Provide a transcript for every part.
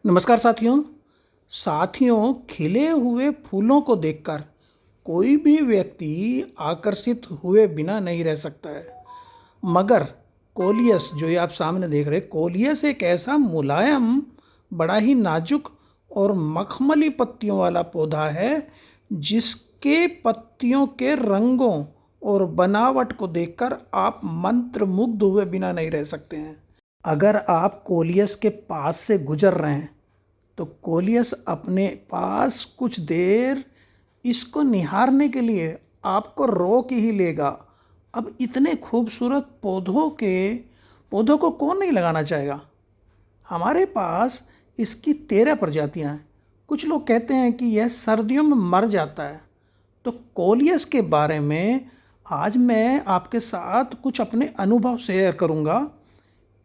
नमस्कार साथियों खिले हुए फूलों को देखकर कोई भी व्यक्ति आकर्षित हुए बिना नहीं रह सकता है। मगर कोलियस जो ये आप सामने देख रहे हैं, कोलियस एक ऐसा मुलायम, बड़ा ही नाजुक और मखमली पत्तियों वाला पौधा है जिसके पत्तियों के रंगों और बनावट को देखकर आप मंत्रमुग्ध हुए बिना नहीं रह सकते हैं। अगर आप कोलियस के पास से गुजर रहे हैं तो कोलियस अपने पास कुछ देर इसको निहारने के लिए आपको रोक ही लेगा। अब इतने खूबसूरत पौधों को कौन नहीं लगाना चाहेगा। हमारे पास इसकी 13 प्रजातियां हैं। कुछ लोग कहते हैं कि यह सर्दियों में मर जाता है। तो कोलियस के बारे में आज मैं आपके साथ कुछ अपने अनुभव शेयर करूंगा।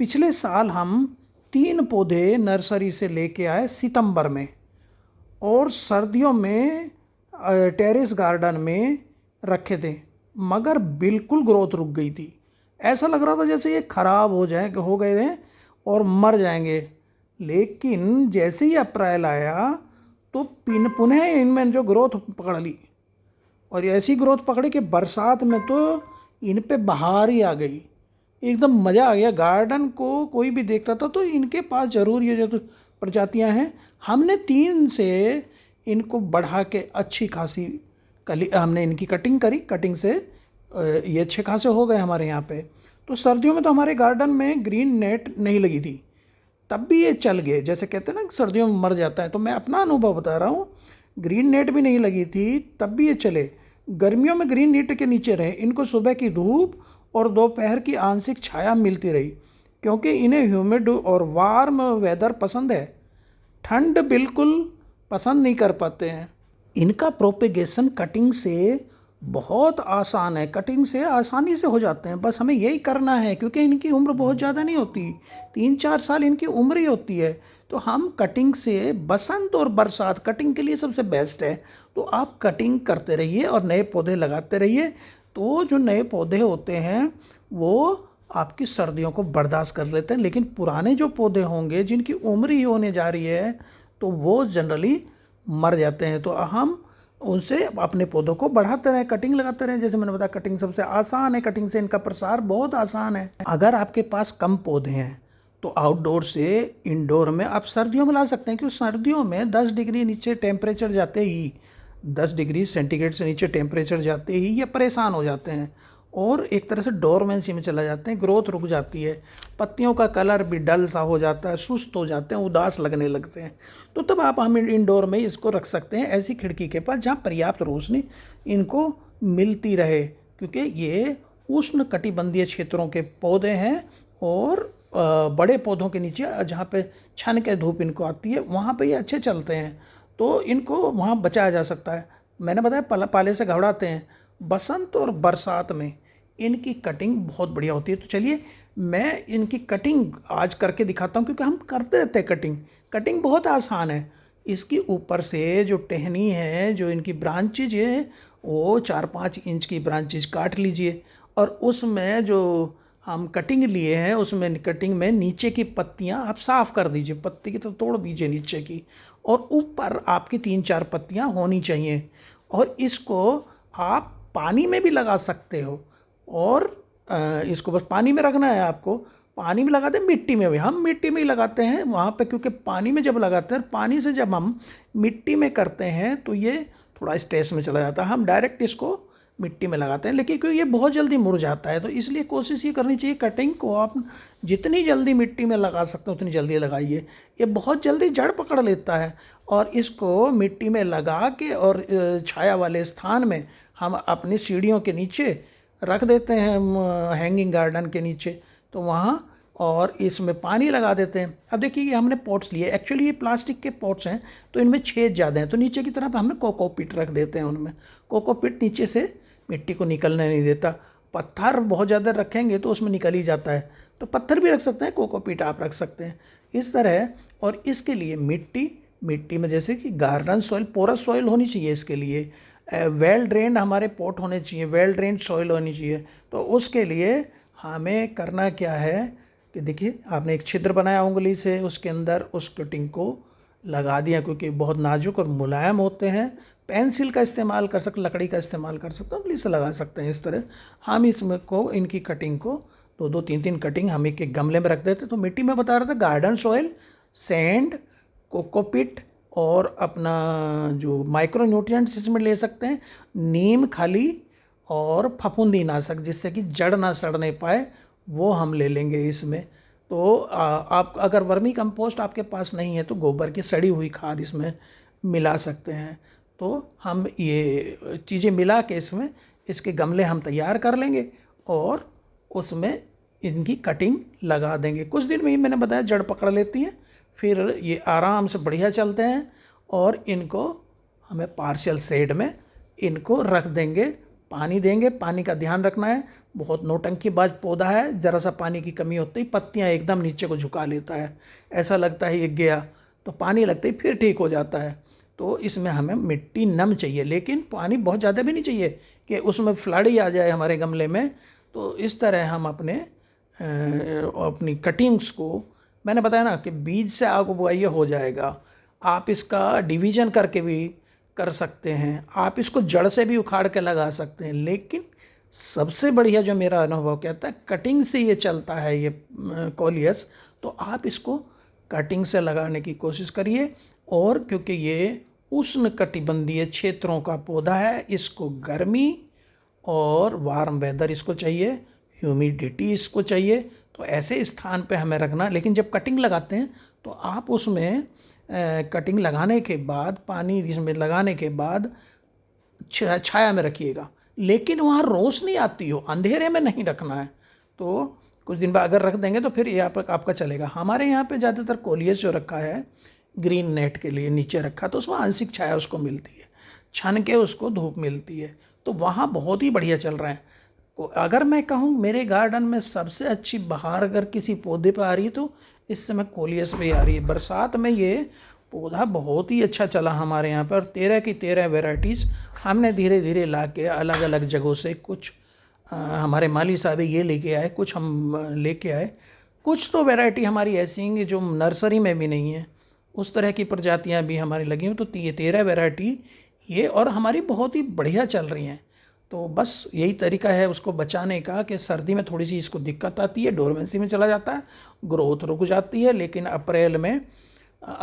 पिछले साल हम 3 पौधे नर्सरी से लेके आए सितंबर में, और सर्दियों में टेरेस गार्डन में रखे थे, मगर बिल्कुल ग्रोथ रुक गई थी। ऐसा लग रहा था जैसे ये ख़राब हो गए हैं और मर जाएंगे। लेकिन जैसे ही अप्रैल आया तो पुनः इनमें जो ग्रोथ पकड़ ली, और ऐसी ग्रोथ पकड़ी कि बरसात में तो इन पे बहार ही आ गई। एकदम मज़ा आ गया। गार्डन को कोई भी देखता था तो इनके पास ज़रूर ये जो प्रजातियां हैं। हमने 3 से इनको बढ़ा के अच्छी खासी हमने इनकी कटिंग करी। कटिंग से ये अच्छे खासे हो गए हमारे यहाँ पे। तो सर्दियों में तो हमारे गार्डन में ग्रीन नेट नहीं लगी थी, तब भी ये चल गए। जैसे कहते हैं ना सर्दियों में मर जाता है, तो मैं अपना अनुभव बता रहा हूँ। ग्रीन नेट भी नहीं लगी थी तब भी ये चले। गर्मियों में ग्रीन नेट के नीचे रहे। इनको सुबह की धूप और दोपहर की आंशिक छाया मिलती रही, क्योंकि इन्हें ह्यूमिड और वार्म वेदर पसंद है। ठंड बिल्कुल पसंद नहीं कर पाते हैं। इनका प्रोपेगेशन कटिंग से बहुत आसान है। कटिंग से आसानी से हो जाते हैं, बस हमें यही करना है, क्योंकि इनकी उम्र बहुत ज़्यादा नहीं होती, 3-4 साल इनकी उम्र ही होती है। तो हम कटिंग से, बसंत और बरसात कटिंग के लिए सबसे बेस्ट है। तो आप कटिंग करते रहिए और नए पौधे लगाते रहिए। तो जो नए पौधे होते हैं वो आपकी सर्दियों को बर्दाश्त कर लेते हैं। लेकिन पुराने जो पौधे होंगे जिनकी उम्र ही होने जा रही है तो वो जनरली मर जाते हैं। तो हम उनसे अपने पौधों को बढ़ाते रहें, कटिंग लगाते रहें। जैसे मैंने बताया, कटिंग सबसे आसान है। कटिंग से इनका प्रसार बहुत आसान है। अगर आपके पास कम पौधे हैं तो आउटडोर से इंडोर में आप सर्दियों में ला सकते हैं, क्योंकि सर्दियों में 10 डिग्री नीचे टेम्परेचर जाते ही, 10 डिग्री सेंटीग्रेड से नीचे टेम्परेचर जाते ही ये परेशान हो जाते हैं और एक तरह से डोरमेंसी में चला जाते हैं। ग्रोथ रुक जाती है, पत्तियों का कलर भी डल सा हो जाता है, सुस्त हो जाते हैं, उदास लगने लगते हैं। तो तब आप हम इंडोर में इसको रख सकते हैं, ऐसी खिड़की के पास जहाँ पर्याप्त रोशनी इनको मिलती रहे, क्योंकि ये उष्ण कटिबंधीय क्षेत्रों के पौधे हैं। और बड़े पौधों के नीचे जहाँ पे छन के धूप इनको आती है वहाँ पे ये अच्छे चलते हैं, तो इनको वहाँ बचाया जा सकता है। मैंने बताया पाले से घबराते हैं। बसंत और बरसात में इनकी कटिंग बहुत बढ़िया होती है। तो चलिए मैं इनकी कटिंग आज करके दिखाता हूँ, क्योंकि हम करते रहते हैं कटिंग। कटिंग बहुत आसान है। इसकी ऊपर से जो टहनी है, जो इनकी ब्रांचेज है, वो 4-5 इंच की ब्रांचेज काट लीजिए, और उसमें जो हम कटिंग लिए हैं उसमें कटिंग में नीचे की पत्तियां आप साफ़ कर दीजिए। पत्ती की तो तोड़ दीजिए नीचे की, और ऊपर आपकी 3-4 पत्तियां होनी चाहिए। और इसको आप पानी में भी लगा सकते हो, और इसको बस पानी में रखना है आपको। पानी में लगाते हैं, मिट्टी में भी हम मिट्टी में ही लगाते हैं वहाँ पे, क्योंकि पानी में जब लगाते हैं, पानी से जब हम मिट्टी में करते हैं तो ये थोड़ा स्ट्रेस में चला जाता है। हम डायरेक्ट इसको मिट्टी में लगाते हैं, लेकिन क्योंकि ये बहुत जल्दी मुरझाता है, तो इसलिए कोशिश ये करनी चाहिए कटिंग को आप जितनी जल्दी मिट्टी में लगा सकते हो उतनी जल्दी लगाइए। ये बहुत जल्दी जड़ पकड़ लेता है, और इसको मिट्टी में लगा के और छाया वाले स्थान में हम अपनी सीढ़ियों के नीचे रख देते हैं, हैंगिंग गार्डन के नीचे, तो वहाँ, और इसमें पानी लगा देते हैं। अब देखिए ये हमने पॉट्स लिए, एक्चुअली ये प्लास्टिक के पॉट्स हैं तो इनमें छेद ज़्यादा हैं, तो नीचे की तरफ हमने कोकोपीट रख देते हैं। उनमें कोकोपीट नीचे से मिट्टी को निकलने नहीं देता। पत्थर बहुत ज़्यादा रखेंगे तो उसमें निकल ही जाता है, तो पत्थर भी रख सकते हैं, कोकोपीट आप रख सकते हैं इस तरह। और इसके लिए मिट्टी में जैसे कि गार्डन सॉइल, पोरस सॉइल होनी चाहिए इसके लिए। वेल ड्रेन्ड हमारे पॉट होने चाहिए, वेल ड्रेन्ड सॉइल होनी चाहिए। तो उसके लिए हमें करना क्या है कि देखिए आपने एक छिद्र बनाया उंगली से, उसके अंदर उस कटिंग को लगा दिया, क्योंकि बहुत नाजुक और मुलायम होते हैं। पेंसिल का इस्तेमाल कर सकते, लकड़ी का इस्तेमाल कर सकते, उंगली से लगा सकते हैं इस तरह। हम इसमें को इनकी कटिंग को 2-2 3-3 कटिंग हम एक गमले में रख देते। तो मिट्टी में बता रहा था गार्डन सॉइल, सैंड, कोकोपिट और अपना जो माइक्रो न्यूट्रिएंट्स इसमें ले सकते हैं, नीम खली और फफूंदी नाशक, जिससे कि जड़ ना सड़ने पाए, वो हम ले लेंगे इसमें। तो आप अगर वर्मी कंपोस्ट आपके पास नहीं है तो गोबर की सड़ी हुई खाद इसमें मिला सकते हैं। तो हम ये चीज़ें मिला के इसमें इसके गमले हम तैयार कर लेंगे और उसमें इनकी कटिंग लगा देंगे। कुछ दिन में ही मैंने बताया जड़ पकड़ लेती हैं, फिर ये आराम से बढ़िया चलते हैं और इनको हमें पार्शियल शेड में इनको रख देंगे। पानी देंगे, पानी का ध्यान रखना है। बहुत नौटंकीबाज पौधा है, ज़रा सा पानी की कमी होती ही पत्तियां एकदम नीचे को झुका लेता है, ऐसा लगता है ये गया, तो पानी लगते ही फिर ठीक हो जाता है। तो इसमें हमें मिट्टी नम चाहिए, लेकिन पानी बहुत ज़्यादा भी नहीं चाहिए कि उसमें फ्लड ही आ जाए हमारे गमले में। तो इस तरह हम अपनी कटिंग्स को, मैंने बताया ना कि बीज से आग उगवाइए हो जाएगा। आप इसका डिवीजन करके भी कर सकते हैं, आप इसको जड़ से भी उखाड़ के लगा सकते हैं, लेकिन सबसे बढ़िया जो मेरा अनुभव कहता है कटिंग से ये चलता है ये कोलियस। तो आप इसको कटिंग से लगाने की कोशिश करिए। और क्योंकि ये उष्णकटिबंधीय क्षेत्रों का पौधा है, इसको गर्मी और वार्म वेदर इसको चाहिए, ह्यूमिडिटी इसको चाहिए, तो ऐसे स्थान पे हमें रखना। लेकिन जब कटिंग लगाते हैं तो आप उसमें कटिंग लगाने के बाद, पानी इसमें लगाने के बाद छाया में रखिएगा, लेकिन वहाँ रोशनी आती हो, अंधेरे में नहीं रखना है। तो कुछ दिन बाद अगर रख देंगे तो फिर ये आपका चलेगा। हमारे यहाँ पे ज़्यादातर कोलियस जो रखा है ग्रीन नेट के लिए नीचे रखा, तो उसमें आंशिक छाया उसको मिलती है, छन के उसको धूप मिलती है, तो वहाँ बहुत ही बढ़िया चल रहा है। अगर मैं कहूँ मेरे गार्डन में सबसे अच्छी बहार अगर किसी पौधे पर आ रही है तो इस समय कोलियस पे आ रही है। बरसात में ये पौधा बहुत ही अच्छा चला हमारे यहाँ पर। 13 की 13 वेराइटीज़ हमने धीरे धीरे ला के अलग अलग जगहों से, कुछ हमारे माली साहब ये लेके आए, कुछ हम लेके आए, कुछ तो वैरायटी हमारी ऐसी हैं जो नर्सरी में भी नहीं है, उस तरह की प्रजातियाँ भी हमारी लगी हुई। तो ये 13 वैरायटी ये और हमारी बहुत ही बढ़िया चल रही हैं। तो बस यही तरीका है उसको बचाने का कि सर्दी में थोड़ी सी इसको दिक्कत आती है, डोरमेंसी में चला जाता है, ग्रोथ रुक जाती है, लेकिन अप्रैल में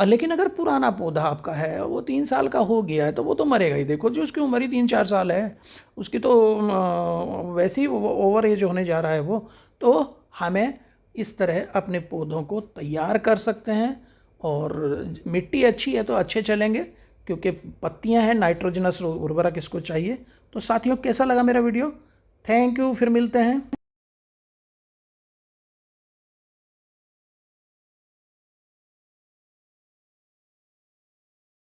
लेकिन अगर पुराना पौधा आपका है, वो 3 साल का हो गया है, तो वो तो मरेगा ही। देखो जो उसकी उम्र ही 3-4 साल है, उसकी तो वैसे ही ओवर एज होने जा रहा है वो। तो हमें इस तरह अपने पौधों को तैयार कर सकते हैं। और मिट्टी अच्छी है तो अच्छे चलेंगे, क्योंकि पत्तियां हैं, नाइट्रोजनस उर्वरक इसको चाहिए। तो साथियों कैसा लगा मेरा वीडियो? थैंक यू, फिर मिलते हैं।